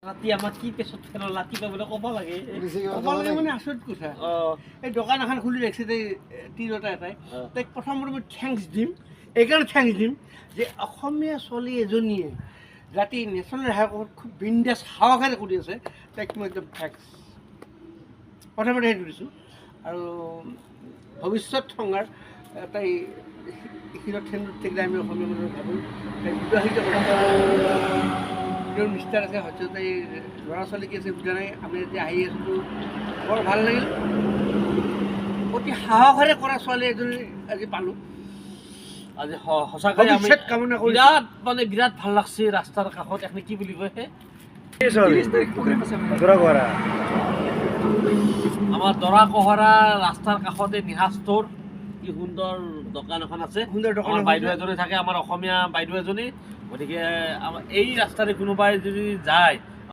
ৰাতি আমাক কি পেছত খেলৰ ৰাতি পাবলৈ ক'ব লাগে মানে আচৰিত কথা এই দোকান এখন খুলি ৰাখিছে তাই তিৰোতা এটাই তাইক প্ৰথমতে মই থেংকছ দিম এইকাৰণে থেংকছ দিম যে অসমীয়া ছোৱালী এজনীয়ে ৰাতি নেশ্যনেল হাইকোৰ্টত খুব বিন্দাছ সাহসেৰে কৰি আছে তাইক মই একদম থেংকছ প্ৰথমতে সেইটো দিছোঁ আৰু ভৱিষ্যত সংঘাৰ তাই হিৰত সেন্দুৰ থাকিলে আমি অসমীয়া মানুহে ভাবোঁ তাই বিবাহিত নিজৰ নিষ্ঠাৰ আছে হয়তো তাই ল'ৰা ছোৱালী কি আছে বুজা নাই আমি এতিয়া আহি আছোঁ বৰ ভাল লাগিল অতি সাহসেৰে কৰা ছোৱালী এজনী আজি পালোঁ আজি সঁচাকৈ আমি কামনা কৰি বিৰাট ভাল লাগছে ৰাস্তাৰ কাষত এখনি কি বুলি কয় আমাৰ দৰা কহৰা ৰাস্তাৰ কাষতে নিহাজ ষ্ট'ৰ কি সুন্দৰ দোকান এখন আছে সুন্দৰ দোকান বাইদেউ এজনী থাকে আমাৰ অসমীয়া বাইদেউ এজনী গতিকে এই ৰাস্তাৰে কোনোবাই যদি যায়